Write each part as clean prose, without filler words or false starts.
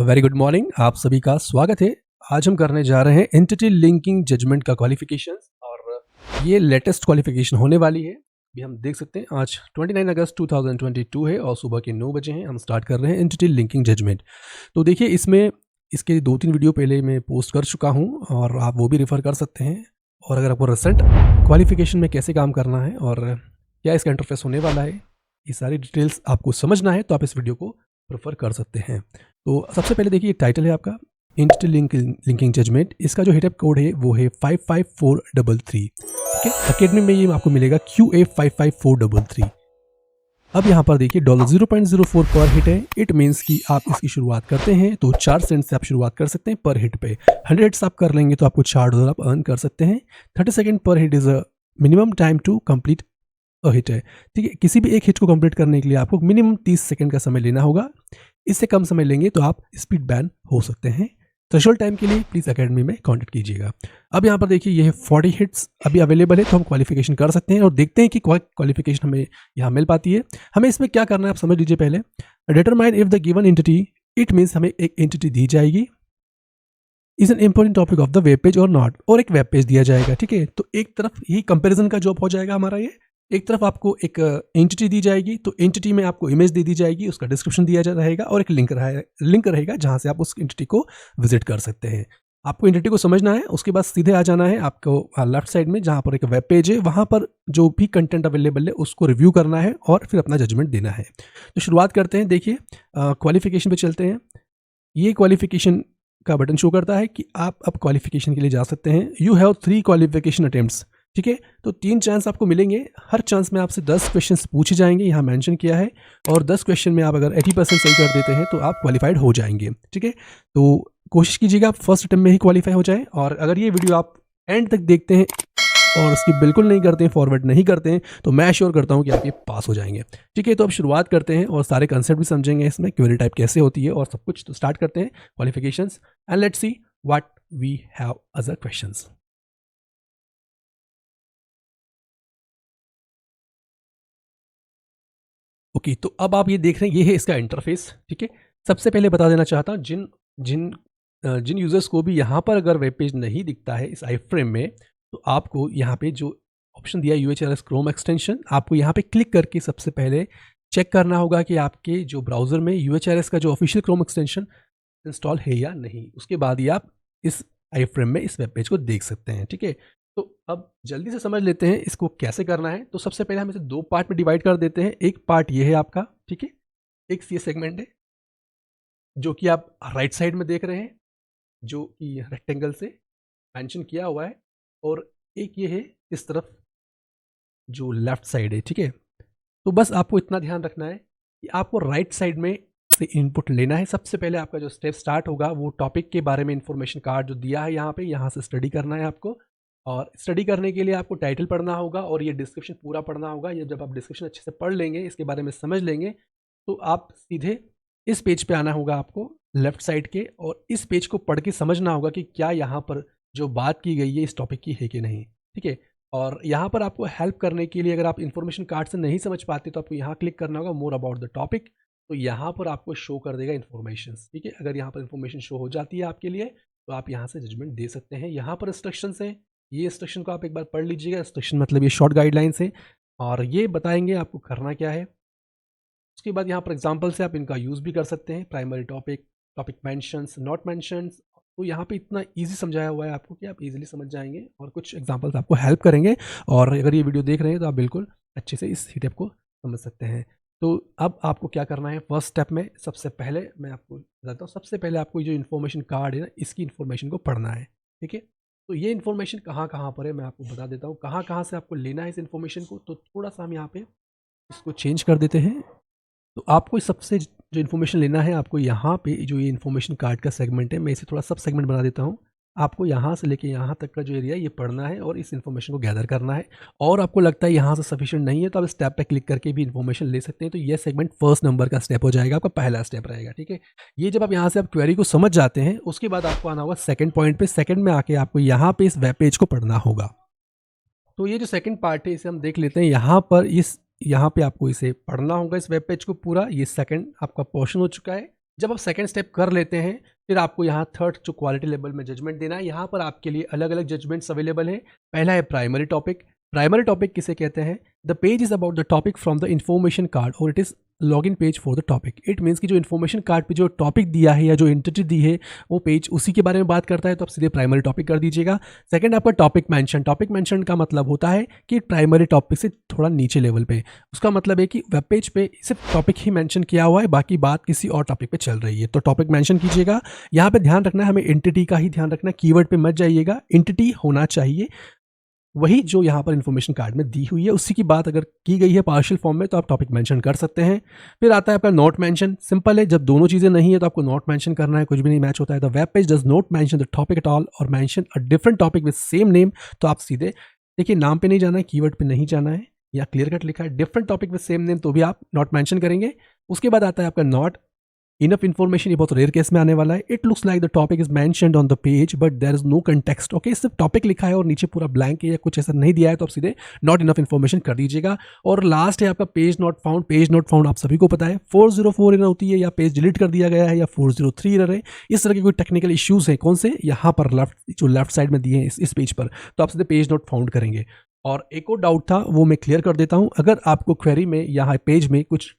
Very good morning, आप सभी का स्वागत है। आज हम करने जा रहे हैं एंटिटी लिंकिंग जजमेंट का क्वालिफिकेशंस और ये लेटेस्ट क्वालिफिकेशन होने वाली है। भी हम देख सकते हैं आज 29 अगस्त 2022 है और सुबह के 9 बजे हैं। हम स्टार्ट कर रहे हैं एंटिटी लिंकिंग जजमेंट। तो देखिए, इसमें इसके 2-3 वीडियो पहले मैं पोस्ट कर चुका हूँ और आप वो भी रेफ़र कर सकते हैं। और अगर आपको रिसेंट क्वालिफिकेशन में कैसे काम करना है और क्या इसका इंटरफेस होने वाला है, ये सारी डिटेल्स आपको समझना है तो आप इस वीडियो को प्रेफर कर सकते हैं। तो सबसे पहले देखिए, टाइटल है आपका एंटिटी लिंकिंग जजमेंट। इसका जो हिटअप कोड है वो है 554333। ठीक है, अकेडमी में ये आपको मिलेगा QA 554333। अब यहाँ पर देखिए $0.04 पर हिट है। इट मीन्स कि आप इसकी शुरुआत करते हैं तो 4 सेंट से आप शुरुआत कर सकते हैं पर हिट पे। 100 हिट्स आप कर लेंगे तो आपको $4 आप अर्न कर सकते हैं। 30 सेकेंड पर hit is a minimum time to complete hit है। ठीक है, किसी भी एक हिट को कंप्लीट करने के लिए आपको मिनिमम 30 सेकंड का समय लेना होगा। इससे कम समय लेंगे तो आप स्पीड बैन हो सकते हैं। थ्रेशोल्ड टाइम के लिए प्लीज़ एकेडमी में कांटेक्ट कीजिएगा। अब यहाँ पर देखिए, ये है 40 हिट्स अभी अवेलेबल है तो हम क्वालिफिकेशन कर सकते हैं और देखते हैं कि क्वालिफिकेशन हमें यहाँ मिल पाती है। हमें इसमें क्या करना है आप समझ लीजिए पहले। Determine if the given entity, it means हमें एक एंटिटी दी जाएगी, is an important topic of the web page और नॉट, और एक वेब पेज दिया जाएगा। ठीक है, तो एक तरफ यही कंपैरिजन का जॉब हो जाएगा हमारा। ये एक तरफ आपको एक एंटिटी दी जाएगी तो एंटिटी में आपको इमेज दे दी जाएगी, उसका डिस्क्रिप्शन दिया रहेगा और एक लिंक रहेगा जहां से आप उस एंटिटी को विजिट कर सकते हैं। आपको एंटिटी को समझना है, उसके बाद सीधे आ जाना है आपको लेफ्ट साइड में जहां पर एक वेब पेज है, वहां पर जो भी कंटेंट अवेलेबल है उसको रिव्यू करना है और फिर अपना जजमेंट देना है। तो शुरुआत करते हैं। देखिए, क्वालिफिकेशन पे चलते हैं। ये क्वालिफिकेशन का बटन शो करता है कि आप अब क्वालिफिकेशन के लिए जा सकते हैं। You have 3 qualification attempts. ठीक है, तो 3 चांस आपको मिलेंगे। हर चांस में आपसे 10 क्वेश्चंस पूछे जाएंगे, यहाँ मेंशन किया है, और 10 क्वेश्चन में आप अगर 80% सही कर देते हैं तो आप क्वालिफाइड हो जाएंगे। ठीक है, तो कोशिश कीजिएगा आप फर्स्ट अटेम्प्ट में ही क्वालिफाई हो जाएं। और अगर ये वीडियो आप एंड तक देखते हैं और उसकी बिल्कुल नहीं करते हैं, फॉरवर्ड नहीं करते हैं, तो मैं श्योर करता हूँ कि आप ये पास हो जाएंगे। ठीक है, तो अब शुरुआत करते हैं और सारे कंसेप्ट भी समझेंगे इसमें, क्वेरी टाइप कैसे होती है और सब कुछ। तो स्टार्ट करते हैं qualifications and let's see what we have other questions. Okay, तो अब आप ये देख रहे हैं, ये है इसका इंटरफेस। ठीक है, सबसे पहले बता देना चाहता हूँ जिन यूजर्स को भी यहाँ पर अगर वेब पेज नहीं दिखता है इस आई फ्रेम में, तो आपको यहाँ पे जो ऑप्शन दिया है UHRS क्रोम एक्सटेंशन, आपको यहाँ पे क्लिक करके सबसे पहले चेक करना होगा कि आपके जो ब्राउजर में UHRS का जो ऑफिशियल क्रोम एक्सटेंशन इंस्टॉल है या नहीं। उसके बाद ही आप इस आई फ्रेम में इस वेब पेज को देख सकते हैं। ठीक है, तो अब जल्दी से समझ लेते हैं इसको कैसे करना है। तो सबसे पहले हम इसे 2 पार्ट में डिवाइड कर देते हैं। एक पार्ट ये है आपका, ठीक है, एक ये सेगमेंट है जो कि आप राइट साइड में देख रहे हैं, जो कि रेक्टेंगल से मेंशन किया हुआ है, और एक ये है इस तरफ जो लेफ्ट साइड है। ठीक है, तो बस आपको इतना ध्यान रखना है कि आपको राइट साइड में से इनपुट लेना है। सबसे पहले आपका जो स्टेप स्टार्ट होगा वो टॉपिक के बारे में इंफॉर्मेशन कार्ड जो दिया है यहाँ से स्टडी करना है आपको। और स्टडी करने के लिए आपको टाइटल पढ़ना होगा और ये डिस्क्रिप्शन पूरा पढ़ना होगा। ये जब आप डिस्क्रिप्शन अच्छे से पढ़ लेंगे, इसके बारे में समझ लेंगे, तो आप सीधे इस पेज पे आना होगा आपको लेफ्ट साइड के, और इस पेज को पढ़ के समझना होगा कि क्या यहाँ पर जो बात की गई है इस टॉपिक की है कि नहीं। ठीक है, और यहाँ पर आपको हेल्प करने के लिए अगर आप इन्फॉर्मेशन कार्ड से नहीं समझ पाते तो आपको यहाँ क्लिक करना होगा मोर अबाउट द टॉपिक। तो यहाँ पर आपको शो कर देगा इन्फॉर्मेशन। ठीक है, अगर यहाँ पर इन्फॉर्मेशन शो हो जाती है आपके लिए तो आप यहाँ से जजमेंट दे सकते हैं। यहाँ पर इंस्ट्रक्शंस हैं, ये इंस्ट्रक्शन को आप एक बार पढ़ लीजिएगा। इंस्ट्रक्शन मतलब ये शॉर्ट गाइडलाइंस है और ये बताएंगे आपको करना क्या है। उसके बाद यहाँ पर एग्जाम्पल से आप इनका यूज़ भी कर सकते हैं। Primary topic, topic mentions, not mentions, तो यहाँ पे इतना इजी समझाया हुआ है आपको कि आप इजीली समझ जाएंगे, और कुछ एग्जांपल्स आपको हेल्प करेंगे। और अगर ये वीडियो देख रहे हैं तो आप बिल्कुल अच्छे से इस हिटअप को समझ सकते हैं। तो अब आपको क्या करना है, फर्स्ट स्टेप में सबसे पहले मैं आपको बताता हूँ। सबसे पहले आपको जो इन्फॉर्मेशन कार्ड है ना, इसकी इन्फॉर्मेशन को पढ़ना है। ठीक है, तो ये इन्फॉर्मेशन कहाँ कहाँ पर है मैं आपको बता देता हूँ, कहाँ कहाँ से आपको लेना है इस इन्फॉर्मेशन को। तो थोड़ा सा हम यहाँ पे इसको चेंज कर देते हैं। तो आपको सबसे जो इन्फॉर्मेशन लेना है, आपको यहाँ पे जो ये इन्फॉर्मेशन कार्ड का सेगमेंट है, मैं इसे थोड़ा सब सेगमेंट बना देता हूँ। आपको यहाँ से लेके यहाँ तक का जो एरिया है ये पढ़ना है और इस इन्फॉर्मेशन को गैदर करना है। और आपको लगता है यहाँ से सफिशिएंट नहीं है तो आप इस टैब पे क्लिक करके भी इन्फॉर्मेशन ले सकते हैं। तो ये सेगमेंट फर्स्ट नंबर का स्टेप हो जाएगा, आपका पहला स्टेप रहेगा। ठीक है, ये जब आप यहाँ से आप क्वेरी को समझ जाते हैं, उसके बाद आपको आना होगा सेकंड पॉइंट पे। सेकंड में आके आपको यहाँ पे इस वेब पेज को पढ़ना होगा। तो ये जो सेकंड पार्ट है इसे हम देख लेते हैं। यहाँ पे आपको इसे पढ़ना होगा इस वेब पेज को पूरा। ये सेकंड आपका पोर्शन हो चुका है। जब आप सेकंड स्टेप कर लेते हैं, फिर आपको यहाँ थर्ड जो क्वालिटी लेवल में जजमेंट देना है। यहाँ पर आपके लिए अलग अलग जजमेंट्स अवेलेबल है। पहला है प्राइमरी टॉपिक। प्राइमरी टॉपिक किसे कहते हैं? The page is about the topic from the information card और it is login page for the topic. It means कि जो इन्फॉर्मेशन कार्ड पे जो टॉपिक दिया है या जो एंटिटी दी है वो पेज उसी के बारे में बात करता है, तो आप सीधे प्राइमरी टॉपिक कर दीजिएगा। सेकंड आपका टॉपिक मेंशन। टॉपिक मेंशन का मतलब होता है कि प्राइमरी टॉपिक से थोड़ा नीचे लेवल पे, उसका मतलब है कि वेब पेज पे सिर्फ टॉपिक ही मेंशन किया हुआ है, बाकी बात किसी और टॉपिक पे चल रही है, तो टॉपिक मेंशन कीजिएगा। यहाँ पे ध्यान रखना है, हमें एंटिटी का ही ध्यान रखना है, कीवर्ड पे मत जाइएगा, एंटिटी होना चाहिए वही जो यहाँ पर इन्फॉर्मेशन कार्ड में दी हुई है, उसी की बात अगर की गई है पार्शियल फॉर्म में तो आप टॉपिक मेंशन कर सकते हैं। फिर आता है आपका नोट मेंशन। सिंपल है, जब दोनों चीज़ें नहीं है तो आपको नोट मेंशन करना है, कुछ भी नहीं मैच होता है। The web page does not mention the topic at all और mention a different topic with same name, तो आप सीधे देखिए नाम पे नहीं जाना है, कीवर्ड पे नहीं जाना है, या क्लियर कट लिखा है different topic with same name तो भी आप नॉट मेंशन करेंगे। उसके बाद आता है आपका नॉट इनफ इन्फॉर्मेशन। ये बहुत रेयर केस में आने वाला है। It looks like the topic is mentioned on the page but there is no context. Okay, सिर्फ टॉपिक लिखा है और नीचे पूरा ब्लैंक है या कुछ ऐसा नहीं दिया है तो आप सीधे नॉट इनफ इन्फॉर्मेशन कर दीजिएगा। और लास्ट है आपका page not found. Page not found आप सभी को पता है 404 एरर होती है, या पेज डिलीट कर दिया गया है, या 403 एरर है। इस तरह के कोई टेक्निकल इश्यूज है, कौन से? यहाँ पर लेफ्ट साइड में दिए हैं इस पेज पर, तो आप सीधे पेज नॉट फाउंड करेंगे। और एक और डाउट था वो मैं क्लियर कर देता हूँ। अगर आपको क्वेरी में यहाँ पेज में कुछ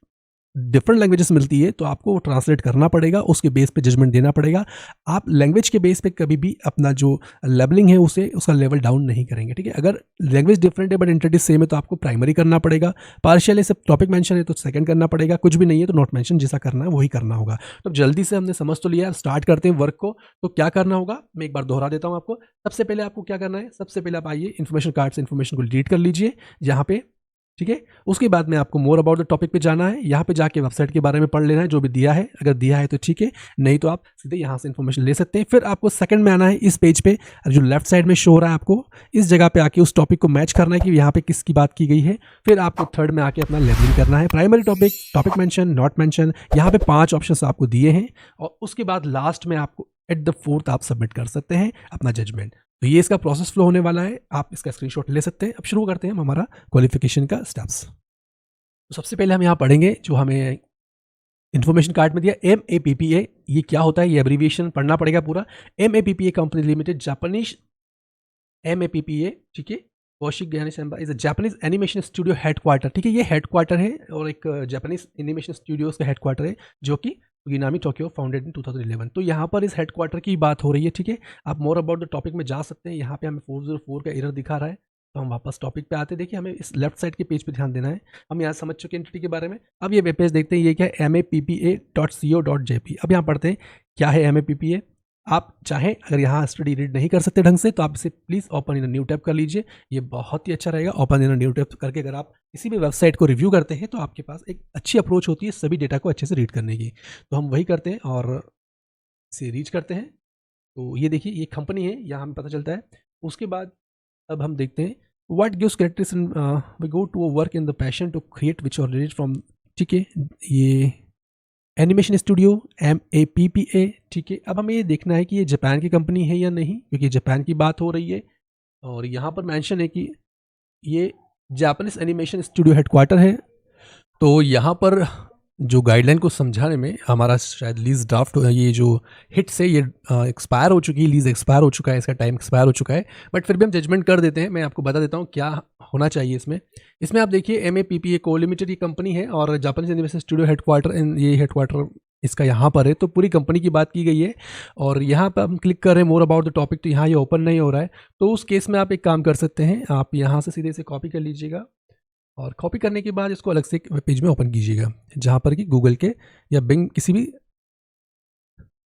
डिफरेंट लैंग्वेजेस मिलती है तो आपको ट्रांसलेट करना पड़ेगा, उसके बेस पे जजमेंट देना पड़ेगा। आप लैंग्वेज के बेस पे कभी भी अपना जो लेवलिंग है उसका लेवल डाउन नहीं करेंगे, ठीक है। अगर लैंग्वेज डिफरेंट है बट एंटिटी सेम है तो आपको प्राइमरी करना पड़ेगा। पार्शियल है, सिर्फ टॉपिक मेंशन है तो सेकंड करना पड़ेगा। कुछ भी नहीं है तो नॉट मेंशन, जैसा करना है वही करना होगा। तो जल्दी से हमने समझ तो लिया, स्टार्ट करते हैं वर्क को। तो क्या करना होगा मैं एक बार दोहरा देता हूँ आपको। सबसे पहले आपको क्या करना है, सबसे पहले आप आइए इन्फॉर्मेशन कार्ड से इन्फॉर्मेशन को डिलीट कर लीजिए यहाँ पे, ठीक है। उसके बाद में आपको मोर अबाउट द टॉपिक पे जाना है। यहाँ पे जाके वेबसाइट के बारे में पढ़ लेना है जो भी दिया है, अगर दिया है तो ठीक है, नहीं तो आप सीधे यहाँ से इन्फॉर्मेशन ले सकते हैं। फिर आपको सेकंड में आना है, इस पेज पे जो लेफ्ट साइड में शो हो रहा है आपको इस जगह पे आके उस टॉपिक को मैच करना है कि यहाँ पे किसकी बात की गई है। फिर आपको थर्ड में आके अपना लेबलिंग करना है, primary topic, topic mention, not mention. यहाँ पे 5 ऑप्शन आपको दिए हैं और उसके बाद लास्ट में आपको एट द फोर्थ आप सबमिट कर सकते हैं अपना जजमेंट। तो ये इसका प्रोसेस फ्लो होने वाला है, आप इसका स्क्रीनशॉट ले सकते हैं। अब शुरू करते हैं हम हमारा क्वालिफिकेशन का स्टेप्स। तो सबसे पहले हम यहाँ पढ़ेंगे जो हमें इन्फॉर्मेशन कार्ड में दिया MAPPA। ये क्या होता है, ये एब्रीविएशन पढ़ना पड़ेगा पूरा। MAPPA company limited, Japanese MAPPA, ठीक है। कौशिक गयानी is a Japanese animation studio headquarter, ठीक है। ये हेडक्वार्टर है और एक जापानीज एनिमेशन स्टूडियोज का हेडक्वार्टर है जो कि सुगिनामी टोक्यो, फाउंडेड इन 2011। तो यहाँ पर इस हेडक्वार्टर की बात हो रही है, ठीक है। आप मोर अबाउट द टॉपिक में जा सकते हैं। यहाँ पे हमें 404 का एरर दिखा रहा है, तो हम वापस टॉपिक पे आते हैं। देखिए हमें इस लेफ्ट साइड के पेज पे ध्यान देना है। हम यहाँ समझ चुके हैं एंटिटी के बारे में। अब ये वेब पेज देखते हैं, ये क्या है, MAPPA.co.jp। अब यहाँ पढ़ते हैं क्या है MAPPA। आप चाहें अगर यहाँ स्टडी रीड नहीं कर सकते ढंग से तो आप इसे please open in new tab कर लीजिए, ये बहुत ही अच्छा रहेगा। ओपन इन न्यू टैब करके अगर आप किसी भी वेबसाइट को रिव्यू करते हैं तो आपके पास एक अच्छी अप्रोच होती है सभी डेटा को अच्छे से रीड करने की। तो हम वही करते हैं और इसे रीच करते हैं। तो ये देखिए ये कंपनी है, यहाँ हमें पता चलता है। उसके बाद अब हम देखते हैं what gives characters and we go to a work in the passion to create which originates from, ठीक है। ये एनिमेशन स्टूडियो MAPPA, ठीक है। अब हमें ये देखना है कि ये जापान की कंपनी है या नहीं, क्योंकि जापान की बात हो रही है और यहाँ पर मेंशन है कि ये जापानीज एनिमेशन स्टूडियो हेडक्वार्टर है। तो यहाँ पर जो गाइडलाइन को समझाने में हमारा शायद लीज ड्राफ्ट, ये जो हिट्स है ये एक्सपायर हो चुकी है, लीज एक्सपायर हो चुका है, इसका टाइम एक्सपायर हो चुका है, बट फिर भी हम जजमेंट कर देते हैं। मैं आपको बता देता हूँ क्या होना चाहिए इसमें आप देखिए MAPPA को लिमिटेड ये कंपनी है और जापानीज एनिमेशन स्टूडियो हेडक्वार्टर, ये हेडक्वार्टर इसका यहाँ पर है, तो पूरी कंपनी की बात की गई है। और यहाँ पर हम क्लिक कर रहे हैं मोर अबाउट द टॉपिक, तो यहाँ ये ओपन नहीं हो रहा है। तो उस केस में आप एक काम कर सकते हैं, आप यहाँ से सीधे से कॉपी कर लीजिएगा और कॉपी करने के बाद इसको अलग से एक वेब पेज में ओपन कीजिएगा, जहाँ पर कि गूगल के या बिंग किसी भी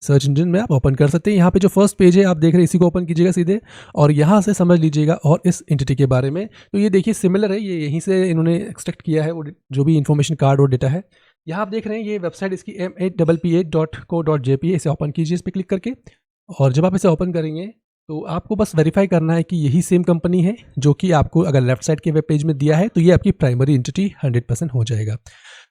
सर्च इंजन में आप ओपन कर सकते हैं। यहाँ पे जो फर्स्ट पेज है आप देख रहे हैं, इसी को ओपन कीजिएगा सीधे और यहाँ से समझ लीजिएगा और इस एंटिटी के बारे में। तो ये देखिए सिमिलर है, ये यहीं से इन्होंने एक्सट्रैक्ट किया है वो जो भी इन्फॉर्मेशन कार्ड और डेटा है। यहाँ आप देख रहे हैं ये वेबसाइट इसकी MAPPA.co.jp, इसे ओपन कीजिए इस पर क्लिक करके। और जब आप इसे ओपन करेंगे तो आपको बस वेरीफाई करना है कि यही सेम कंपनी है जो कि आपको अगर लेफ्ट साइड के वेब पेज में दिया है, तो ये आपकी प्राइमरी एंटिटी 100% हो जाएगा।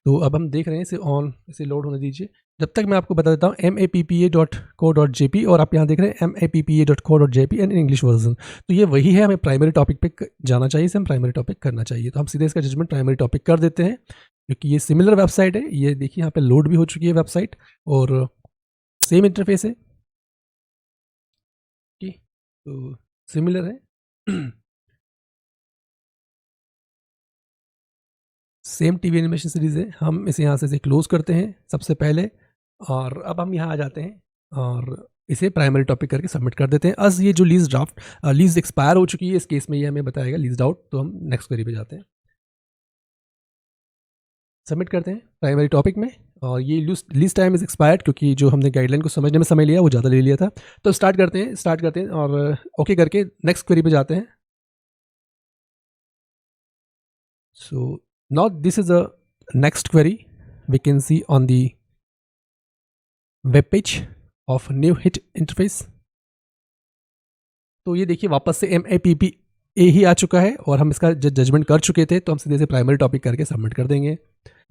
तो अब हम देख रहे हैं इसे लोड होने दीजिए। जब तक मैं आपको बता देता हूँ MAPPA.co.jp और आप यहाँ देख रहे हैं MAPPA.co.jp एंड इंग्लिश वर्जन। तो ये वही है, हमें प्राइमरी टॉपिक पे जाना चाहिए, इसे हम प्राइमरी टॉपिक करना चाहिए। तो हम सीधे इसका जजमेंट प्राइमरी टॉपिक कर देते हैं। क्योंकि ये सिमिलर वेबसाइट है। ये देखिए यहाँ पे लोड भी हो चुकी है वेबसाइट और सेम इंटरफेस है, ठीक, तो सिमिलर है। सेम टीवी एनिमेशन सीरीज़ है। हम इसे यहाँ से क्लोज करते हैं सबसे पहले, और अब हम यहाँ आ जाते हैं और इसे प्राइमरी टॉपिक करके सबमिट कर देते हैं। अस ये जो लीज ड्राफ्ट लीज एक्सपायर हो चुकी है, इस केस में ये हमें बताएगा लीज आउट, तो हम नेक्स्ट क्वेरी पे जाते हैं, सबमिट करते हैं प्राइमरी टॉपिक में। और ये लीज टाइम इज एक्सपायर्ड, क्योंकि जो हमने गाइडलाइन को समझने में समय लिया वो ज़्यादा ले लिया था। तो स्टार्ट करते हैं और ओके करके नेक्स्ट क्वेरी पे जाते हैं। So now this is a next query we can see on the web page of new hit interface। तो ये देखिए वापस से MAPPA ही आ चुका है और हम इसका जजमेंट कर चुके थे, तो हम सीधे से प्राइमरी टॉपिक करके सबमिट कर देंगे।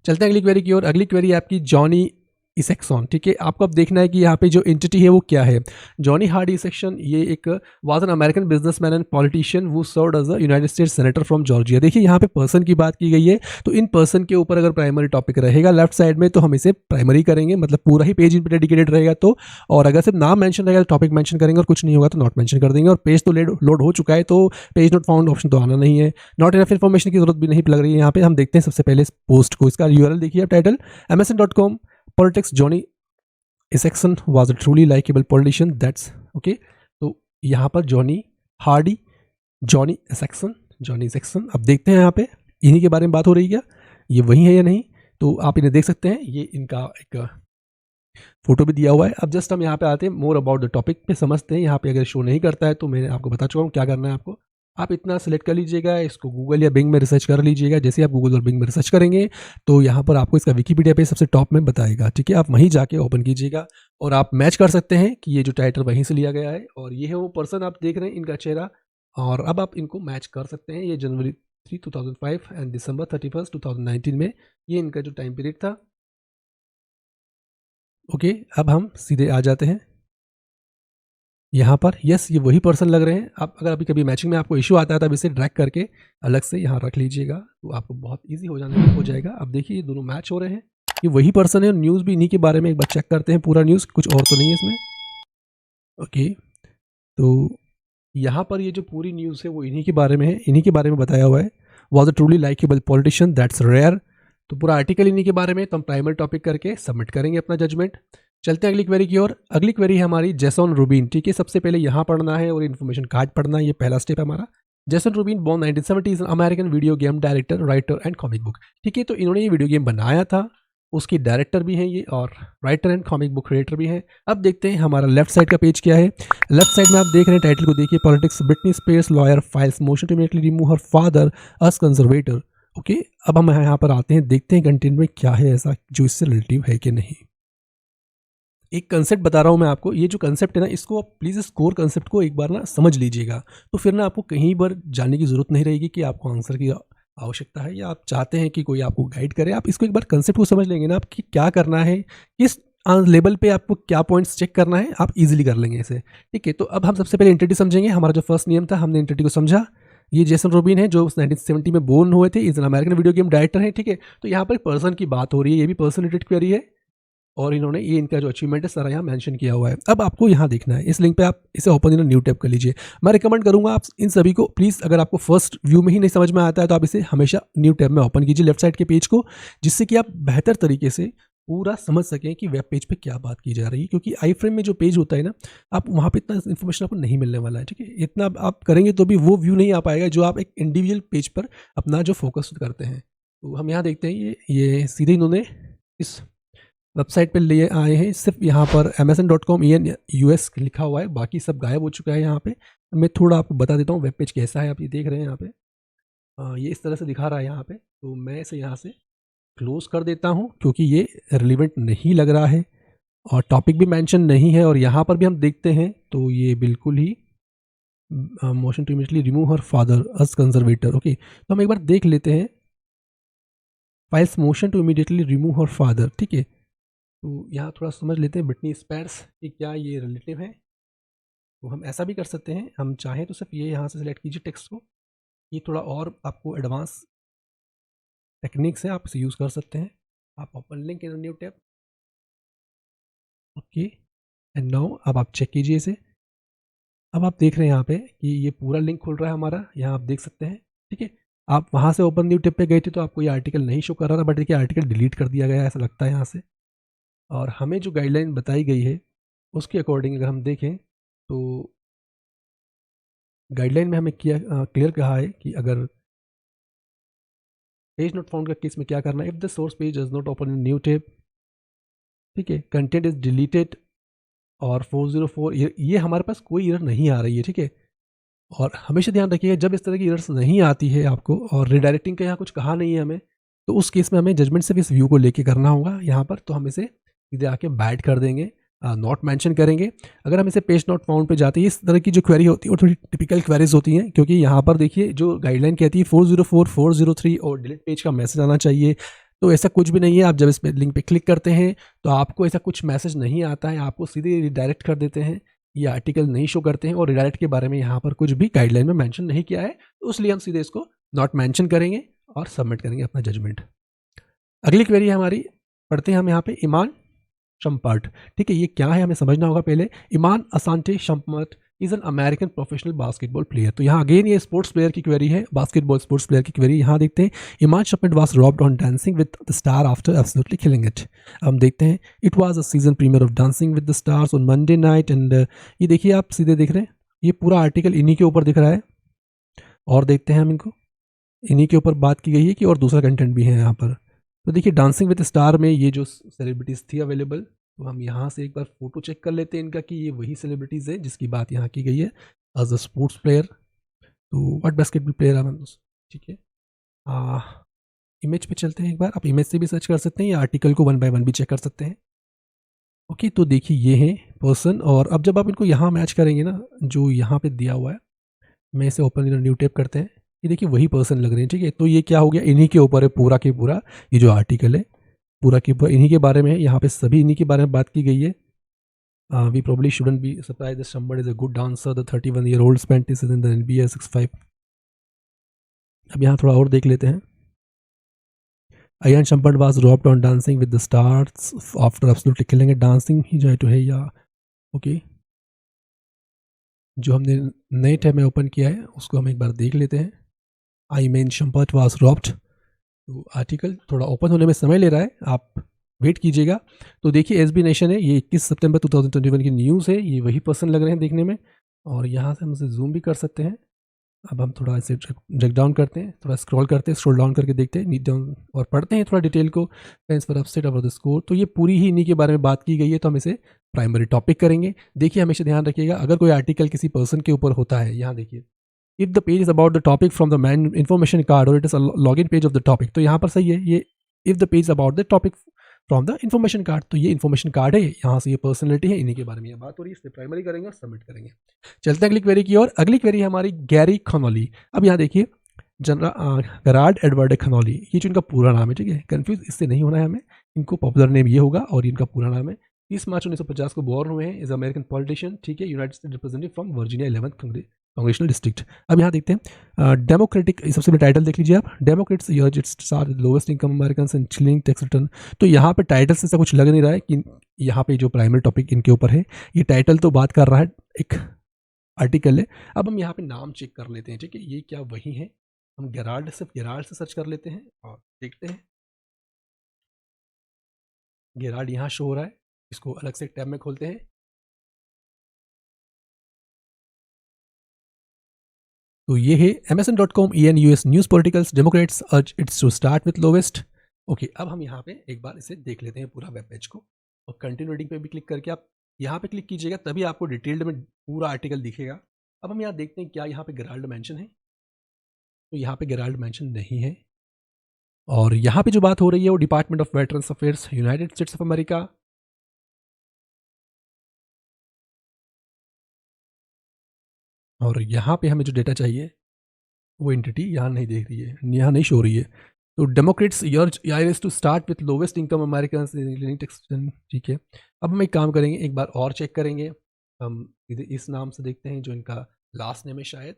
चलते हैं अगली क्वेरी की ओर। अगली क्वेरी है आपकी जॉनी इसेक्सन, ठीक है। आपको अब देखना है कि यहाँ पे जो एंटिटी है वो क्या है। जॉनी हार्डी इसेक्सन ये एक was an American businessman and politician वो served as a United States senator from Georgia. देखिए यहाँ पे पर्सन की बात की गई है, तो इन पर्सन के ऊपर अगर प्राइमरी टॉपिक रहेगा लेफ्ट साइड में तो हम इसे प्राइमरी करेंगे, मतलब पूरा ही पेज इन पर डेडिकेटेड रहेगा। तो और अगर सिर्फ नाम मेंशन रहेगा तो टॉपिक मेंशन करेंगे, और कुछ नहीं होगा तो नॉट मेंशन कर देंगे। और पेज तो लोड हो चुका है तो पेज नॉट फाउंड ऑप्शन तो आना नहीं है। नॉट इनफ इन्फॉर्मेशन की जरूरत भी नहीं लग रही है यहाँ पे। हम देखते हैं सबसे पहले इस पोस्ट को, इसका यूआरएल देखिए title msn.com politics Johnny Isakson was a truly likeable politician that's okay. तो यहाँ पर जॉनी हार्डी, जॉनी इसेक्सन, अब देखते हैं यहाँ पे इन्हीं के बारे में बात हो रही है क्या, ये वही है या नहीं। तो आप इन्हें देख सकते हैं, ये इनका एक फोटो भी दिया हुआ है। अब जस्ट हम यहाँ पे आते हैं मोर अबाउट द टॉपिक पे समझते हैं। यहाँ पे अगर शो नहीं करता है तो मैंने आपको बता चुका हूँ क्या करना है आपको। आप इतना सेलेक्ट कर लीजिएगा, इसको गूगल या बिंग में रिसर्च कर लीजिएगा। जैसे आप गूगल और बिंग में रिसर्च करेंगे तो यहाँ पर आपको इसका विकीपीडिया पे सबसे टॉप में बताएगा, ठीक है। आप वहीं जाके ओपन कीजिएगा और आप मैच कर सकते हैं कि ये जो टाइटल वहीं से लिया गया है और ये है वो पर्सन आप देख रहे हैं, इनका चेहरा। और अब आप इनको मैच कर सकते हैं। ये जनवरी 3, 2005 एंड दिसंबर 31, 2019 में ये इनका जो टाइम पीरियड था। ओके, अब हम सीधे आ जाते हैं यहाँ पर। यस, ये वही पर्सन लग रहे हैं। आप अगर अभी कभी मैचिंग में आपको इशू आता है तब इसे ड्रैग करके अलग से यहाँ रख लीजिएगा, तो आपको बहुत इजी हो जाएगा। अब देखिए ये दोनों मैच हो रहे हैं, ये वही पर्सन है। न्यूज़ भी इन्हीं के बारे में एक बार चेक करते हैं, पूरा न्यूज़, कुछ और तो नहीं है इसमें। ओके, तो यहाँ पर ये जो पूरी न्यूज़ है वो इन्हीं के बारे में है, इन्हीं के बारे में बताया हुआ है। Was a truly likeable politician that's rare. तो पूरा आर्टिकल इन्हीं के बारे में, तो हम प्राइमरी टॉपिक करके सबमिट करेंगे अपना जजमेंट। चलते हैं अगली क्वेरी की ओर। अगली क्वेरी है हमारी जेसन रूबिन, ठीक है। सबसे पहले यहाँ पढ़ना है और इन्फॉर्मेशन कार्ड पढ़ना है, ये पहला स्टेप है हमारा। Jason Rubin born 1970 American video game director, writer and comic book, ठीक है। तो इन्होंने ये वीडियो गेम बनाया था, उसकी डायरेक्टर भी हैं ये, और writer and comic book creator भी हैं। अब देखते हैं हमारा लेफ्ट साइड का पेज क्या है। लेफ्ट साइड में आप देख रहे हैं, टाइटल को देखिए, politics Britney Spears lawyer files motion to immediately remove her father as conservator. Okay, अब हम यहाँ पर आते हैं, देखते हैं कंटेंट में क्या है ऐसा जो इससे रिलेटिव है कि नहीं। एक कंसेप्ट बता रहा हूँ मैं आपको, ये जो कंसेप्ट है ना, इसको आप प्लीज़ इस कोर कंसेप्ट को एक बार ना समझ लीजिएगा, तो फिर ना आपको कहीं पर जाने की ज़रूरत नहीं रहेगी कि आपको आंसर की आवश्यकता है या आप चाहते हैं कि कोई आपको गाइड करे। आप इसको एक बार कंसेप्ट को समझ लेंगे ना, आपकी क्या करना है, किस लेवल पे आपको क्या पॉइंट्स चेक करना है, आप इजीली कर लेंगे इसे, ठीक है। तो अब हम सबसे पहले एंटिटी समझेंगे। हमारा जो फर्स्ट नियम था, हमने एंटिटी को समझा। ये जेसन रूबिन है जो 1970 में बोर्न हुए थे, is an American video game director है, ठीक है। तो यहाँ पर एक पर्सन की बात हो रही है, ये भी पर्सन रिलेटेड क्वेरी है, और इन्होंने ये इनका जो अचीवमेंट है सारा यहाँ मेंशन किया हुआ है। अब आपको यहाँ देखना है, इस लिंक पे आप इसे ओपन इन न्यू टैब कर लीजिए। मैं रिकमेंड करूँगा आप इन सभी को प्लीज़, अगर आपको फर्स्ट व्यू में ही नहीं समझ में आता है तो आप इसे हमेशा न्यू टैब में ओपन कीजिए लेफ्ट साइड के पेज को, जिससे कि आप बेहतर तरीके से पूरा समझ सकें कि वेब पेज पे क्या बात की जा रही है। क्योंकि आई फ्रेम में जो पेज होता है ना, आप वहाँ पे इतना इन्फॉर्मेशन आपको नहीं मिलने वाला है, ठीक है। इतना आप करेंगे तो भी वो व्यू नहीं आ पाएगा जो आप एक इंडिविजुअल पेज पर अपना जो फोकस करते हैं। तो हम यहाँ देखते हैं, ये सीधे इन्होंने इस वेबसाइट पे ले आए हैं। सिर्फ यहाँ पर amazon.com EN US लिखा हुआ है, बाकी सब गायब हो चुका है। यहाँ पे मैं थोड़ा आपको बता देता हूँ वेब पेज कैसा है। आप ये देख रहे हैं यहाँ पे, ये इस तरह से दिखा रहा है यहाँ पे। तो मैं इसे यहाँ से क्लोज कर देता हूँ क्योंकि ये रिलेवेंट नहीं लग रहा है और टॉपिक भी मेंशन नहीं है। और यहाँ पर भी हम देखते हैं तो ये बिल्कुल ही motion to immediately remove her father as conservator. Okay, तो हम एक बार देख लेते हैं, files motion to immediately remove her father, ठीक है। तो यहाँ थोड़ा समझ लेते हैं ब्रिटनी स्पीयर्स कि क्या ये रिलेटिव है। तो हम ऐसा भी कर सकते हैं, हम चाहें तो सिर्फ ये यहाँ से सिलेक्ट कीजिए टेक्स्ट को, ये थोड़ा और आपको एडवांस टेक्निक्स है, आप इसे यूज़ कर सकते हैं। आप open link in new tab, okay, and now अब आप चेक कीजिए इसे। अब आप देख रहे हैं यहाँ पे कि ये पूरा लिंक खुल रहा है हमारा, यहाँ आप देख सकते हैं, ठीक है। आप वहाँ से ओपन न्यू टैब पे गए थे तो आपको ये आर्टिकल नहीं शो कर रहा था, बट देखिए आर्टिकल डिलीट कर दिया गया है, ऐसा लगता है यहाँ से। और हमें जो गाइडलाइन बताई गई है उसके अकॉर्डिंग अगर हम देखें तो गाइडलाइन में हमें क्लियर कहा है कि अगर पेज नॉट फाउंड का केस में क्या करना है, if the source page does not open in new tab, ठीक है, कंटेंट इज डिलीटेड और 404 ये हमारे पास कोई एरर नहीं आ रही है, ठीक है। और हमेशा ध्यान रखिएगा जब इस तरह की एरर्स नहीं आती है आपको और रिडायरेक्टिंग का यहाँ कुछ कहा नहीं है हमें, तो उस केस में हमें जजमेंट से भी इस व्यू को लेके करना होगा यहाँ पर। तो हम इसे सीधे आके बैड कर देंगे, नॉट मेंशन करेंगे। अगर हम इसे पेज नॉट फाउंड पे जाते हैं, इस तरह की जो क्वेरी होती है वो थोड़ी टिपिकल क्वेरीज होती हैं, क्योंकि यहाँ पर देखिए जो गाइडलाइन कहती है 404 403 और डिलीट पेज का मैसेज आना चाहिए, तो ऐसा कुछ भी नहीं है। आप जब इस लिंक पे क्लिक करते हैं तो आपको ऐसा कुछ मैसेज नहीं आता है, आपको सीधे रिडायरेक्ट कर देते हैं, ये आर्टिकल नहीं शो करते हैं। और रिडायरेक्ट के बारे में यहाँ पर कुछ भी गाइडलाइन में मेंशन नहीं किया है, तो इसलिए हम सीधे इसको नॉट मेंशन करेंगे और सबमिट करेंगे अपना जजमेंट। अगली क्वेरी हमारी पढ़ते हैं हम यहाँ पे, ईमान शम्पर्ट, ठीक है, ये क्या है हमें समझना होगा पहले। Iman Asante Shumpert is an American professional basketball player. तो यहाँ अगेन ये स्पोर्ट्स प्लेयर की क्वेरी है, बास्केटबॉल स्पोर्ट्स प्लेयर की क्वेरी। यहाँ देखते हैं, Iman Shumpert was robbed on Dancing with the Star after absolutely killing it. हम देखते हैं, it was a season premiere of Dancing with the Stars on Monday night and ये देखिए आप सीधे देख रहे हैं, ये पूरा आर्टिकल इन्हीं के ऊपर दिख रहा है। और देखते हैं हम इनको, इन्हीं के ऊपर बात की गई है कि और दूसरा कंटेंट भी है यहाँ पर। तो देखिए डांसिंग विद स्टार में ये जो सेलिब्रिटीज़ थी अवेलेबल, तो हम यहाँ से एक बार फोटो चेक कर लेते हैं इनका कि ये वही सेलिब्रिटीज़ है जिसकी बात यहाँ की गई है एज अ स्पोर्ट्स प्लेयर। तो व्हाट बास्केटबॉल प्लेयर है, ठीक है। इमेज पे चलते हैं एक बार, आप इमेज से भी सर्च कर सकते हैं या आर्टिकल को 1 बाय 1 भी चेक कर सकते हैं। ओके, तो देखिए ये है पर्सन, और अब जब आप इनको यहाँ मैच करेंगे ना, जो यहाँ पे दिया हुआ है, मैं इसे ओपन न्यू टैब करते हैं, ये देखिए वही पर्सन लग रहे हैं, ठीक है। तो ये क्या हो गया, इन्हीं के ऊपर है पूरा के पूरा, ये जो आर्टिकल है पूरा के पूरा इन्हीं के बारे में है, यहाँ पे सभी इन्हीं के बारे में बात की गई है। We probably shouldn't be surprised that somebody is a good dancer, the 31-year-old spent his season in the NBA 65। अब यहाँ थोड़ा और देख लेते हैं। Ian Shumpert was robbed on dancing with the stars after absolutely killing it dancing ही जाए तो है या ओके। जो हमने नए टैब में ओपन किया है उसको हम एक बार देख लेते हैं। Ian Shumpert was robbed, तो आर्टिकल थोड़ा ओपन होने में समय ले रहा है, आप वेट कीजिएगा। तो देखिए एसबी नेशन है, ये 21 सितंबर 2021 की न्यूज़ है, ये वही पर्सन लग रहे हैं देखने में। और यहाँ से हम इसे जूम भी कर सकते हैं। अब हम थोड़ा इसे ड्रैग डाउन करते हैं, थोड़ा स्क्रॉल करते हैं, स्क्रॉल डाउन करके देखते हैं नीचे डाउन और पढ़ते हैं थोड़ा डिटेल को। फैंस पर अपसेट ओवर द स्कोर, तो ये पूरी ही इन्हीं के बारे में बात की गई है, तो हम इसे प्राइमरी टॉपिक करेंगे। देखिए हमेशा ध्यान रखिएगा, अगर कोई आर्टिकल किसी पर्सन के ऊपर होता है, यहाँ देखिए, if the page is about the topic from the main information card और it is log in page of the topic, तो यहाँ पर सही है ये, if the page about the topic from the information card, तो ये इन्फॉर्मेशन कार्ड है, यहाँ से ये पर्सनैलिटी है, इन्हीं के बारे में ये बात हो रही है, इसलिए प्राइमरी करेंगे और सबमिट करेंगे। चलते हैं अगली क्वेरी की ओर। अगली क्वेरी है हमारी गैरी खनौली। अब यहाँ देखिए, गरार्ड एडवर्ड खनौली, ये जो इनका पूरा नाम है, ठीक है, कंफ्यूज इससे नहीं होना है हमें, इनको पॉपुलर नेम ये होगा और इनका पूरा नाम है। 30 मार्च 1950 को बॉर्न हुए हैं, इज अमेरिकन पॉलिटिशियन, ठीक है, United state representative from Virginia 11th congressional district. अब यहाँ देखते हैं डेमोक्रेटिक, सबसे बड़ा टाइटल देख लीजिए आप, Democrats urge it's star lowest income American and chilling tax return. तो यहाँ पे टाइटल से ऐसा कुछ लग नहीं रहा है कि यहाँ पे जो प्राइमरी टॉपिक इनके ऊपर है, ये टाइटल तो बात कर रहा है एक आर्टिकल है। अब हम यहाँ पे नाम चेक कर लेते हैं, ठीक है, ये क्या वही है। हम गेराल्ड, सिर्फ गेराल्ड से सर्च कर लेते हैं और देखते हैं, गेराल्ड यहाँ शो हो रहा है, इसको अलग से टैब में खोलते हैं। तो ये है MSN.com ENUS news politicals democrats urge its to start with lowest. Okay, अब हम यहाँ पे एक बार इसे देख लेते हैं पूरा वेब पेज को, और कंटिन्यू रीडिंग पे भी क्लिक करके आप यहाँ पे क्लिक कीजिएगा, तभी आपको डिटेल्ड में पूरा आर्टिकल दिखेगा। अब हम यहाँ देखते हैं क्या यहाँ पे गेराल्ड मेंशन है, तो यहाँ पे गेराल्ड मेंशन नहीं है। और यहाँ पे जो बात हो रही है वो department of veterans affairs United states of America. और यहाँ पे हमें जो डेटा चाहिए वो एंटिटी यहाँ नहीं देख रही है, यहाँ नहीं शो रही है। तो Democrats urge IRS to start with lowest income American, ठीक है। अब हम एक काम करेंगे, एक बार और चेक करेंगे, हम इस नाम से देखते हैं जो इनका लास्ट नेम है शायद,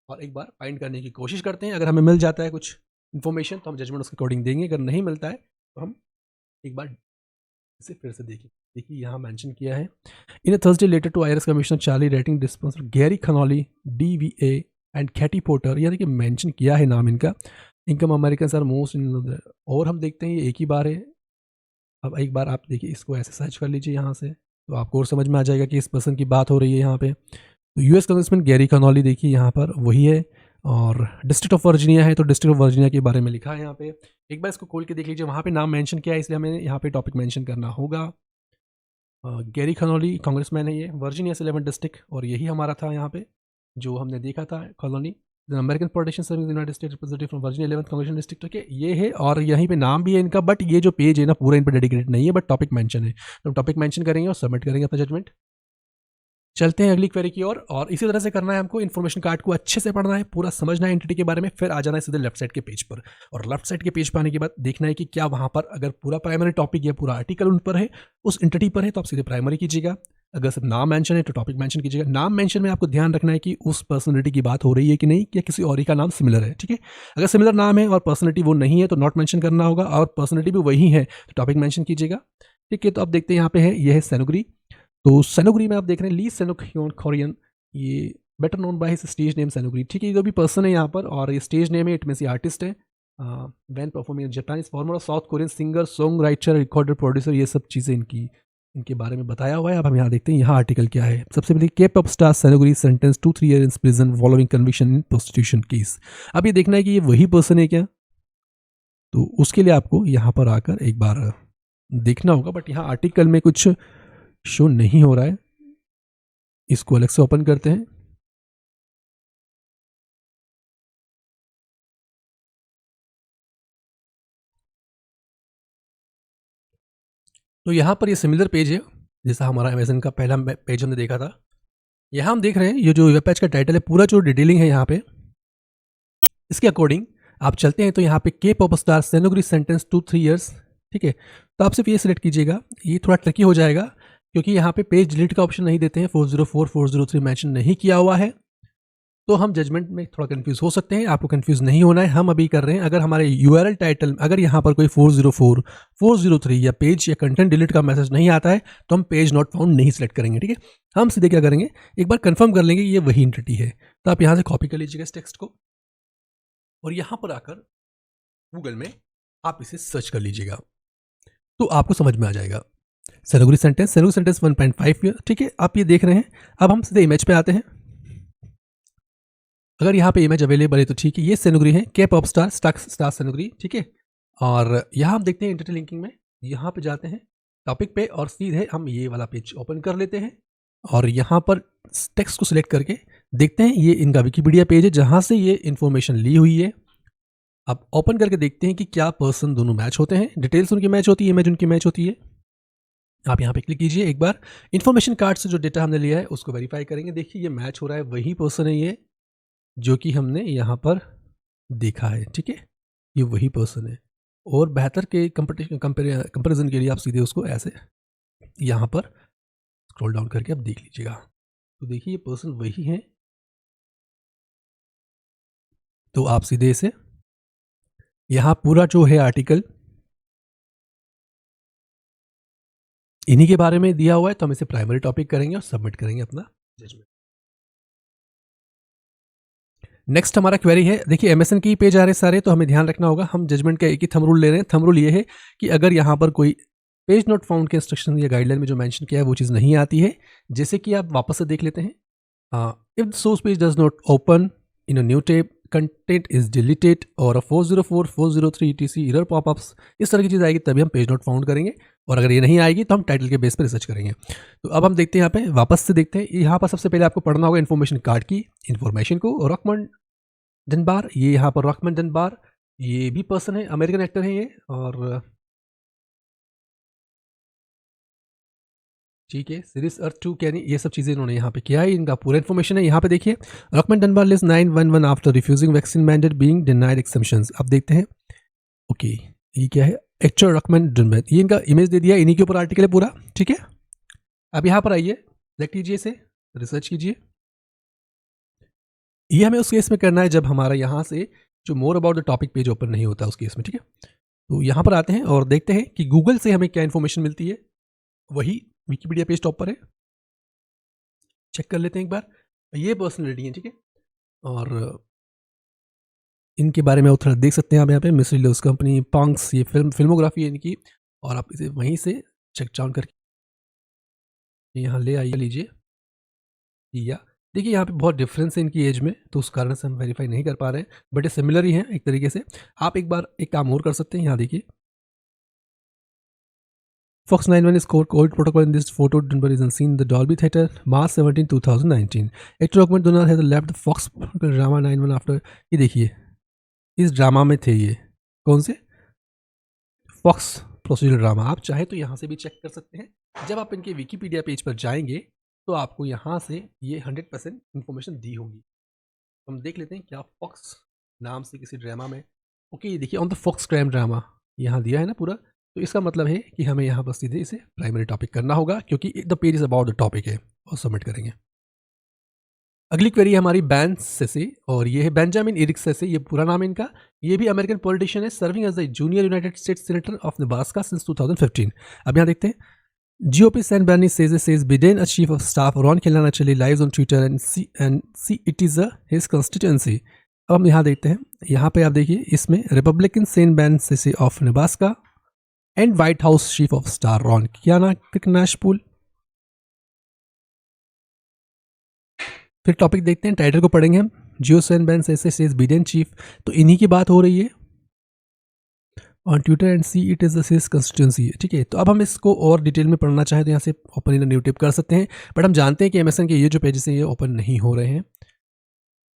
और एक बार फाइंड करने की कोशिश करते हैं, अगर हमें मिल जाता है कुछ इन्फॉर्मेशन तो हम जजमेंट उसके अकॉर्डिंग देंगे, अगर नहीं मिलता है तो हम एक बार इसे फिर से देखें। देखिए यहाँ मेंशन किया है, in a Thursday letter to IRS commissioner Charlie Rettig Spanberger Gerry Connolly DVA and Katie Porter, यानी कि मेंशन किया है नाम इनका। Income American are most in, और हम देखते हैं ये एक ही बार है। अब एक बार आप देखिए इसको ऐसे सर्च कर लीजिए यहाँ से, तो आपको और समझ में आ जाएगा कि इस पर्सन की बात हो रही है यहाँ पे। तो यूएस कांग्रेसमैन गैरी कनॉली देखिए यहाँ पर वही है, और डिस्ट्रिक्ट ऑफ वर्जीनिया है, तो डिस्ट्रिक्ट ऑफ वर्जीनिया के बारे में लिखा है यहाँ पे। एक बार इसको खोल के देख लीजिए, वहाँ पे नाम मेंशन किया है, इसलिए हमें यहाँ पे टॉपिक मेंशन करना होगा। गैरी कनॉली कांग्रेसमैन है ये, वर्जीनिया से 11 डिस्ट्रिक्ट, और यही हमारा था यहाँ पे जो हमने देखा था colony. American politician serving United States representative from Virginia 11th congressional district, okay ये है, और यहीं पे नाम भी है इनका, बट ये जो पेज है ना पूरा इन पर डेडिकेटेड नहीं है, बट टॉपिक मेंशन है, तो टॉपिक मेंशन करेंगे और सबमिट करेंगे अपना जजमेंट। चलते हैं अगली क्वेरी की ओर, और इसी तरह से करना है हमको, इन्फॉर्मेशन कार्ड को अच्छे से पढ़ना है, पूरा समझना है एंटिटी के बारे में, फिर आ जाना है सीधे लेफ्ट साइड के पेज पर, और लेफ्ट साइड के पेज पर आने के बाद देखना है कि क्या वहां पर अगर पूरा प्राइमरी टॉपिक या पूरा आर्टिकल उन पर है, उस एंटिटी पर है, तो आप सीधे प्राइमरी कीजिएगा। अगर सिर्फ नाम मेंशन है तो टॉपिक मेंशन कीजिएगा। नाम मेंशन में आपको ध्यान रखना है कि उस पर्सनैलिटी की बात हो रही है कि नहीं, या किसी और ही का नाम सिमिलर है, ठीक है। अगर सिमिलर नाम है और पर्सनैलिटी वो नहीं है तो नॉट मेंशन करना होगा, और पर्सनैलिटी भी वही है तो टॉपिक मेंशन कीजिएगा, ठीक है। तो आप देखते हैं यहाँ पे है, ये है सेनोग्री। तो सेनोग्री में आप देख रहे हैं ली सेनोखोरियन, ये better known by his stage name Seungri, ठीक है। ये जो भी पर्सन है यहाँ पर, और ये स्टेज नेम है, इट में से आर्टिस्ट है, वैन performing Japanese former South Korean singer, song writer, recorder, producer, ये सब चीज़ें इनके बारे में बताया हुआ है। अब हम यहाँ देखते हैं यहाँ आर्टिकल क्या है। सबसे पहले के pop star Seungri sentenced 2-3 year in prison following conviction in prostitution case. अब ये देखना है कि ये वही पर्सन है क्या, तो उसके लिए आपको यहाँ पर आकर एक बार देखना होगा, बट यहाँ आर्टिकल में कुछ शो नहीं हो रहा है, इसको अलग से ओपन करते हैं। तो यहाँ पर ये सिमिलर पेज है जैसा हमारा अमेजन का पहला पेज हमने देखा था। यहाँ हम देख रहे हैं ये जो वेब पेज का टाइटल है, पूरा जो डिटेलिंग है यहाँ पे, इसके अकॉर्डिंग आप चलते हैं तो यहाँ पे के pop star Seungri sentenced 2-3 years, ठीक है। तो आप सिर्फ ये सिलेक्ट कीजिएगा, ये थोड़ा ट्रिकी हो जाएगा क्योंकि यहाँ पे पेज डिलीट का ऑप्शन नहीं देते हैं, 404 403 मेंशन नहीं किया हुआ है, तो हम जजमेंट में थोड़ा कंफ्यूज हो सकते हैं। आपको कंफ्यूज नहीं होना है, हम अभी कर रहे हैं, अगर हमारे URL टाइटल अगर यहाँ पर कोई 404 403 या पेज या कंटेंट डिलीट का मैसेज नहीं आता है तो हम पेज नॉट फाउंड नहीं सिलेक्ट करेंगे, ठीक है। हम सीधे क्या करेंगे, एक बार कंफर्म कर लेंगे ये वही एंटिटी है, तो आप यहाँ से कॉपी कर लीजिएगा इस टेक्स्ट को, और यहाँ पर आकर गूगल में आप इसे सर्च कर लीजिएगा, तो आपको समझ में आ जाएगा। सेनोग्री सेंटेंस 1.5 ईयर, ठीक है। आप ये देख रहे हैं। अब हम सीधे इमेज पे आते हैं। अगर यहाँ पे इमेज अवेलेबल है तो ठीक है, ये सेनोग्री है, के पॉप स्टार स्टार सेनोग्री, ठीक है। और यहाँ हम देखते हैं एंटिटी लिंकिंग में, यहाँ पे जाते हैं टॉपिक पे, और सीधे हम ये वाला पेज ओपन कर लेते हैं, और यहाँ पर टेक्स्ट को सिलेक्ट करके देखते हैं, ये इनका विकिपीडिया पेज है जहाँ से ये इन्फॉर्मेशन ली हुई है। अब ओपन करके देखते हैं कि क्या पर्सन दोनों मैच होते हैं, डिटेल्स उनकी मैच होती है, इमेज उनकी मैच होती है। आप यहाँ पे क्लिक कीजिए, एक बार इन्फॉर्मेशन कार्ड से जो डेटा हमने लिया है उसको वेरीफाई करेंगे। देखिए ये मैच हो रहा है, वही पर्सन है ये जो कि हमने यहाँ पर देखा है, ठीक है, ये वही पर्सन है। और बेहतर के कंपेरिजन के लिए आप सीधे उसको ऐसे यहाँ पर स्क्रॉल डाउन करके आप देख लीजिएगा, तो देखिए ये पर्सन वही है। तो आप सीधे इसे यहाँ पूरा जो है आर्टिकल इन्हीं के बारे में दिया हुआ है, तो हम इसे प्राइमरी टॉपिक करेंगे और सबमिट करेंगे अपना जजमेंट। नेक्स्ट हमारा क्वेरी है, देखिए एमएसएन की पेज आ रहे सारे, तो हमें ध्यान रखना होगा, हम जजमेंट का एक ही थंब रूल ले रहे हैं। थंब रूल ये है कि अगर यहाँ पर कोई पेज नॉट फाउंड के इंस्ट्रक्शन या गाइडलाइन में जो मेंशन किया है वो चीज़ नहीं आती है, जैसे कि आप वापस से देख लेते हैं, if source page does not open in a new tab, content is deleted, और 404 403 etc एरर पॉपअप्स, इस तरह की चीज़ आएगी तभी हम पेज नॉट फाउंड करेंगे, और अगर ये नहीं आएगी तो हम टाइटल के बेस पर रिसर्च करेंगे। तो अब हम देखते हैं यहाँ पे, वापस से देखते हैं। यहाँ पर सबसे पहले आपको पढ़ना होगा इन्फॉर्मेशन कार्ड की इन्फॉर्मेशन को। रॉकमन डनबार, ये यहाँ पर रॉकमन डनबार, ये भी पर्सन है, अमेरिकन एक्टर है ये, और ठीक है, सीरीज अर्थ 2 कैनी, ये सब चीज़ें इन्होंने यहाँ पे किया है, इनका पूरा इन्फॉर्मेशन है यहाँ पे। देखिए Rockmond Dunbar list 911 after refusing vaccine mandate being denied exceptions. अब देखते हैं, ओके ये क्या है, एक्टर रॉकमन डनबार, ये इनका इमेज दे दिया, इन्हीं के ऊपर आर्टिकल है पूरा, ठीक है। अब यहाँ पर आइए, सेलेक्ट कीजिए इसे, रिसर्च कीजिए। ये हमें उस केस में करना है जब हमारा यहाँ से जो more about the topic page open नहीं होता उस केस में, ठीक है। तो यहाँ पर आते हैं और देखते हैं कि गूगल से हमें क्या इन्फॉर्मेशन मिलती है। वही विकिपीडिया पेज टॉप पर है, चेक कर लेते हैं एक बार। ये पर्सनैलिटी है, ठीक है, और इनके बारे में थोड़ा देख सकते हैं आप यहाँ पे। मिस्टर लूस कंपनी, पंक्स, ये फिल्मोग्राफी है इनकी, और आप इसे वहीं से चेक डाउन करके यहाँ ले आइए, लीजिए। या देखिए यहाँ पे बहुत डिफरेंस है इनकी एज में, तो उस कारण से हम वेरीफाई नहीं कर पा रहे हैं, बट ये सिमिलर ही हैं एक तरीके से। आप एक बार एक काम और कर सकते हैं, यहाँ देखिए, Fox 91 is code protocol in this photo number is unseen in the Dolby Theatre, March 17, 2019. Actor Rukman Donald has left the Fox drama 91 after. ये देखिए, इस ड्रामा में थे ये, कौन से? Fox procedural drama. आप चाहे तो यहाँ से भी चेक कर सकते हैं। जब आप इनके विकिपीडिया पेज पर जाएंगे तो आपको यहाँ से ये 100% इन्फॉर्मेशन दी होगी। हम देख लेते हैं क्या फॉक्स नाम से किसी ड्रामा में, ओके, ये देखिए on the Fox crime drama यहाँ दिया है ना पूरा। तो इसका मतलब है कि हमें यहाँ पर सीधे इसे प्राइमरी टॉपिक करना होगा, क्योंकि the page is about the topic है, और सबमिट करेंगे। अगली क्वेरी है हमारी बैन सेसे, और ये है बेंजामिन इरिक सेसे, ये पूरा नाम है इनका। ये भी अमेरिकन पॉलिटिशियन है, serving as the junior United States senator of Nebraska since 2015। अब यहाँ देखते हैं। GOP San Bernie says Biden, a chief of staff, Ron Kilana actually lives on Twitter and see it is his constituency. अब हम यहाँ देखते हैं, यहाँ पे आप देखिए, इसमें Republican Sen Ben Sasse of Nebraska and White House chief of staff Ron किलानाशपुल। फिर टॉपिक देखते हैं, टाइटल को पढ़ेंगे हम। जियो Sen Ben says Biden chief, तो इन्हीं की बात हो रही है on Twitter and see it is his constituency, ठीक है। तो अब हम इसको और डिटेल में पढ़ना चाहें तो यहाँ से ओपन इन न्यू टिप कर सकते हैं, बट हम जानते हैं कि एमएसएन के ये जो पेजेस हैं ये ओपन नहीं हो रहे हैं,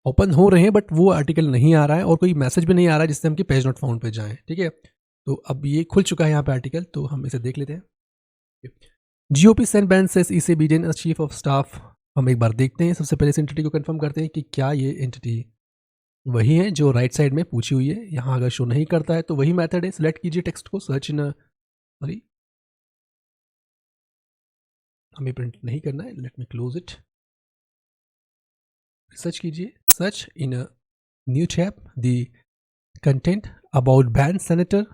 ओपन हो रहे हैं बट वो आर्टिकल नहीं आ रहा है और कोई मैसेज भी नहीं आ रहा है जिससे हम कि पेज नॉट फाउंड पे जाएं, ठीक है। तो अब ये खुल चुका है यहाँ पे आर्टिकल, तो हम इसे देख लेते हैं। GOP सेन बैन सेज इसे Biden as chief of staff. हम एक बार देखते हैं, सबसे पहले इस एंटिटी को कंफर्म करते हैं कि क्या ये एंटिटी वही है जो राइट साइड में पूछी हुई है। यहाँ अगर शो नहीं करता है तो वही मेथड है, सिलेक्ट कीजिए टेक्स्ट को, सर्च इन, सॉरी हमें प्रिंट नहीं करना है, let me close it. Search कीजिए, search in a new tab the content about Ben senator.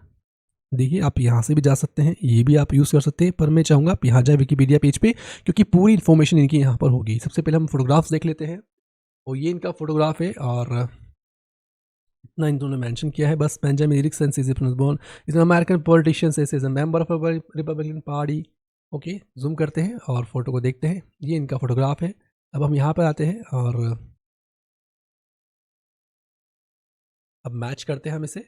देखिए आप यहाँ से भी जा सकते हैं, ये भी आप यूज़ कर सकते हैं, पर मैं चाहूँगा आप यहाँ जाए विकिपीडिया पेज पे, क्योंकि पूरी इन्फॉर्मेशन इनकी यहाँ पर होगी। सबसे पहले हम फोटोग्राफ्स देख लेते हैं, और ये इनका फोटोग्राफ है, और इतना इन्होंने मेंशन किया है बस। Benjamin Erickson is born is an American politician, is a member of Republican Party. Okay, zoom करते हैं और फोटो को देखते हैं, ये इनका फोटोग्राफ है। अब हम यहाँ पर आते हैं और अब मैच करते हैं हम इसे।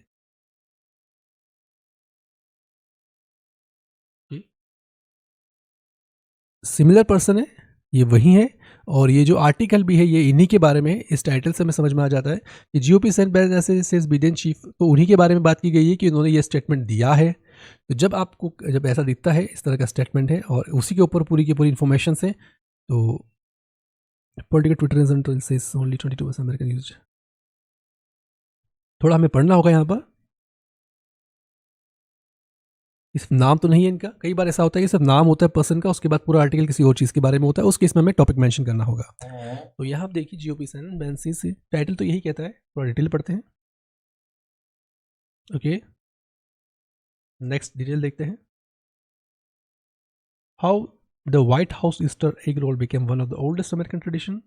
सिमिलर पर्सन है, ये वही है, और ये जो आर्टिकल भी है ये इन्हीं के बारे में है। इस टाइटल से हमें समझ में आ जाता है कि GOP सेन बैन ऐसे बिडेन चीफ, तो उन्हीं के बारे में बात की गई है कि उन्होंने ये स्टेटमेंट दिया है। तो जब आपको जब ऐसा दिखता है इस तरह का स्टेटमेंट है और उसी के ऊपर पूरी की पूरी इन्फॉर्मेशन है, तो political Twitter says only 22% American used. थोड़ा हमें पढ़ना होगा यहाँ पर, इस नाम तो नहीं है इनका। कई बार ऐसा होता है कि सिर्फ नाम होता है पर्सन का, उसके बाद पूरा आर्टिकल किसी और चीज़ के बारे में होता है, उस केस में हमें टॉपिक मेंशन करना होगा। तो यहाँ आप देखिए GOP सेन बैन से टाइटल तो यही कहता है, थोड़ा डिटेल पढ़ते हैं। ओके, नेक्स्ट डिटेल देखते हैं। How the White House Easter egg roll became one of the oldest American tradition.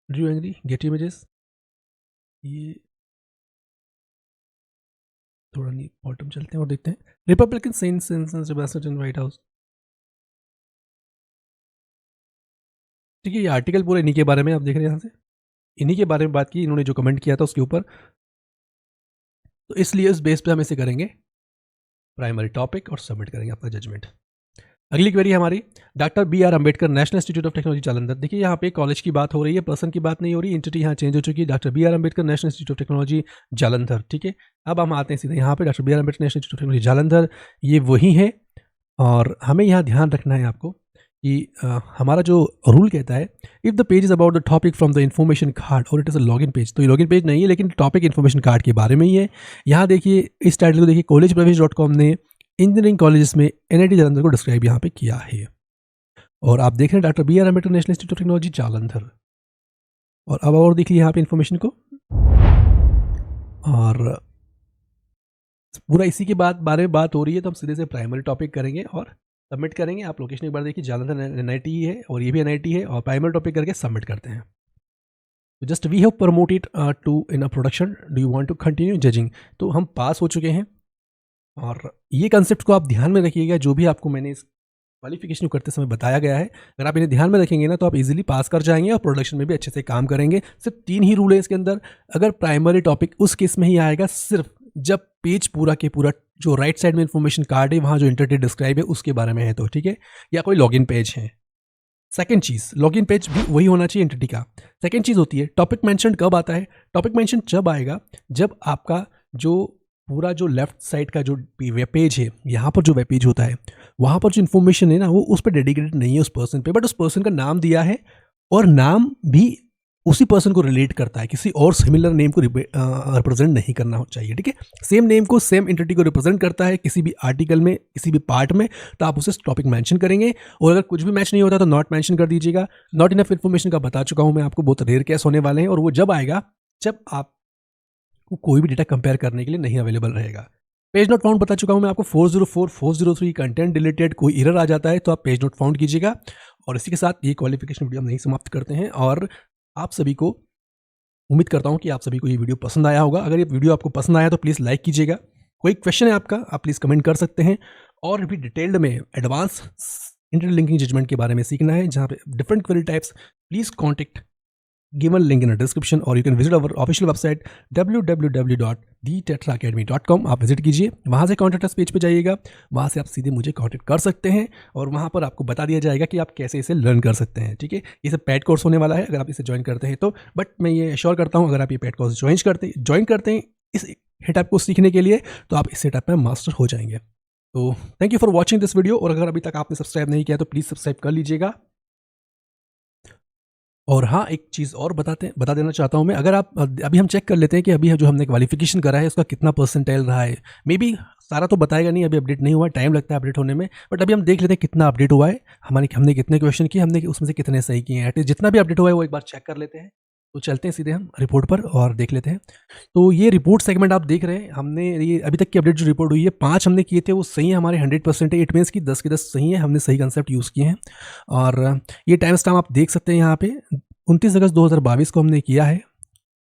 Do you agree? Get images. ये थोड़ा नहीं, बॉटम चलते हैं और देखते हैं। Republican saint Sebastian in White House, ठीक है। ये आर्टिकल पूरा इन्हीं के बारे में आप देख रहे हैं, यहाँ से इन्हीं के बारे में बात की इन्होंने, जो कमेंट किया था उसके ऊपर। तो इसलिए इस बेस पे हम इसे करेंगे प्राइमरी टॉपिक और सबमिट करेंगे अपना जजमेंट। अगली क्वेरी हमारी, doctor BR Ambedkar national institute of technology Jalandhar. देखिए यहाँ पे कॉलेज की बात हो रही है, पर्सन की बात नहीं हो रही, एंटिटी यहाँ चेंज हो चुकी है। Doctor BR Ambedkar national institute of technology Jalandhar, ठीक है। अब हम आते हैं सीधे यहाँ पे, doctor BR Ambedkar national institute of technology Jalandhar, ये वही है। और हमें यहाँ ध्यान रखना है आपको कि हमारा जो रूल कहता है, if the page is about the topic from the information card और it is a login page, तो ये लॉगिन पेज नहीं है लेकिन टॉपिक इन्फॉर्मेशन कार्ड के बारे में ही है। यहाँ देखिए इस टाइटल को देखिए, collegepravesh.com ने इंजीनियरिंग कॉलेजेस में NIT जालंधर को डिस्क्राइब यहाँ पे किया है, और आप देख रहे हैं doctor BR Ambedkar national institute of technology Jalandhar. और अब और देखिए यहाँ पे इन्फॉर्मेशन को, और पूरा इसी के बारे में बात हो रही है, तो हम सीधे से प्राइमरी टॉपिक करेंगे और सबमिट करेंगे। आप लोकेशन एक बार देखिए, जालंधर NIT ही है और ये भी NIT है, और प्राइमरी टॉपिक करके सबमिट करते हैं। Just we have promoted to in a production, do you want to continue judging. तो हम पास हो चुके हैं, और ये कंसेप्ट को आप ध्यान में रखिएगा, जो भी आपको मैंने इस क्वालिफिकेशन को करते समय बताया गया है, अगर आप इन्हें ध्यान में रखेंगे ना, तो आप इजीली पास कर जाएंगे और प्रोडक्शन में भी अच्छे से काम करेंगे। सिर्फ 3 ही रूल है इसके अंदर। अगर प्राइमरी टॉपिक उस केस में ही आएगा सिर्फ जब पेज पूरा के पूरा जो राइट साइड में इन्फॉर्मेशन कार्ड है, वहाँ जो एंटिटी डिस्क्राइब है उसके बारे में है, तो ठीक है, या कोई लॉगिन पेज है। सेकंड चीज़, लॉगिन पेज भी वही होना चाहिए एंटिटी का। सेकंड चीज़ होती है टॉपिक मेंशन कब आता है। टॉपिक मेंशन जब आएगा जब आपका जो पूरा जो लेफ्ट साइड का जो वेब पेज है, यहाँ पर जो वेब पेज होता है, वहाँ पर जो इन्फॉर्मेशन है ना, वो उस पर डेडिकेटेड नहीं है उस पर्सन पे, बट उस पर्सन का नाम दिया है और नाम भी उसी पर्सन को रिलेट करता है, किसी और सिमिलर नेम को रिप्रेजेंट नहीं करना चाहिए, ठीक है। सेम नेम को, सेम एंटिटी को रिप्रेजेंट करता है किसी भी आर्टिकल में, किसी भी पार्ट में, तो आप उसे टॉपिक मेंशन करेंगे। और अगर कुछ भी मैच नहीं होता तो नॉट मेंशन कर दीजिएगा। नॉट इनफ इन्फॉर्मेशन का बता चुका हूँ मैं आपको, बहुत रेयर केस होने वाले हैं, और वो जब आएगा जब आपको कोई भी डेटा कंपेयर करने के लिए नहीं अवेलेबल रहेगा। पेज नॉट फाउंड बता चुका हूँ मैं आपको, 404, 403 कंटेंट डिलीटेड, कोई एरर आ जाता है तो आप पेज नॉट फाउंड कीजिएगा। और इसी के साथ ये क्वालिफिकेशन वीडियो हम नहीं समाप्त करते हैं, और आप सभी को उम्मीद करता हूं कि आप सभी को ये वीडियो पसंद आया होगा। अगर ये वीडियो आपको पसंद आया तो प्लीज़ लाइक कीजिएगा। कोई क्वेश्चन है आपका, आप प्लीज़ कमेंट कर सकते हैं। और भी डिटेल्ड में एडवांस इंटरलिंकिंग जजमेंट के बारे में सीखना है, जहाँ पे different query types, please contact given link in the description, or you can visit our official website www.thetetraacademy.com। आप विजिट कीजिए, वहाँ से कॉन्टैक्ट अस पेज पे जाइएगा, वहाँ से आप सीधे मुझे कॉन्टैक्ट कर सकते हैं, और वहाँ पर आपको बता दिया जाएगा कि आप कैसे इसे लर्न कर सकते हैं, ठीक है। ये सब पेड कोर्स होने वाला है अगर आप इसे ज्वाइन करते हैं तो, बट मैं ये एश्योर करता हूँ अगर आप ये पेड कोर्स ज्वाइन करते हैं इस हिटअप को सीखने के लिए, तो आप इस हिटअप में मास्टर हो जाएंगे। तो thank you for watching this video, और अगर अभी तक आपने सब्सक्राइब नहीं किया तो प्लीज़ सब्सक्राइब कर लीजिएगा। और हाँ, एक चीज़ और बता देना चाहता हूँ मैं, अगर आप अभी हम चेक कर लेते हैं कि अभी जो हमने क्वालिफिकेशन करा है उसका कितना परसेंटाइल रहा है। मे बी सारा तो बताएगा नहीं, अभी अपडेट नहीं हुआ, टाइम लगता है अपडेट होने में, बट अभी हम देख लेते हैं कितना अपडेट हुआ है, हमने कितने क्वेश्चन किए, हमने उसमें से कितने सही किए हैं। एटलीस्ट जितना भी अपडेट हुआ है वो एक बार चेक कर लेते हैं। तो चलते हैं सीधे हम रिपोर्ट पर और देख लेते हैं। तो ये रिपोर्ट सेगमेंट आप देख रहे हैं, हमने ये अभी तक की अपडेट जो रिपोर्ट हुई है 5 हमने किए थे, वो सही है, हमारे 100% है। इट मीन्स कि 10 के 10 सही है, हमने सही कंसेप्ट यूज़ किए हैं। और ये टाइम स्टैम्प आप देख सकते हैं यहाँ पे 29 अगस्त 2022 को हमने किया है,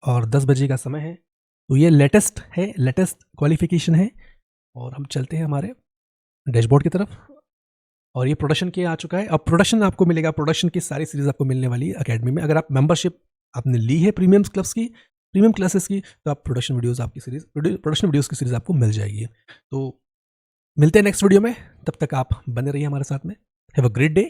और 10 बजे का समय है। तो ये लेटेस्ट क्वालिफिकेशन है। और हम चलते हैं हमारे डैशबोर्ड की तरफ, और ये प्रोडक्शन के आ चुका है। अब प्रोडक्शन आपको मिलेगा, प्रोडक्शन की सारी सीरीज आपको मिलने वाली है अकेडमी में। अगर आप मेंबरशिप आपने ली है प्रीमियम क्लासेस की, तो आप प्रोडक्शन वीडियोस की सीरीज आपको मिल जाएगी। तो मिलते हैं नेक्स्ट वीडियो में, तब तक आप बने रहिए हमारे साथ में। Have a great day.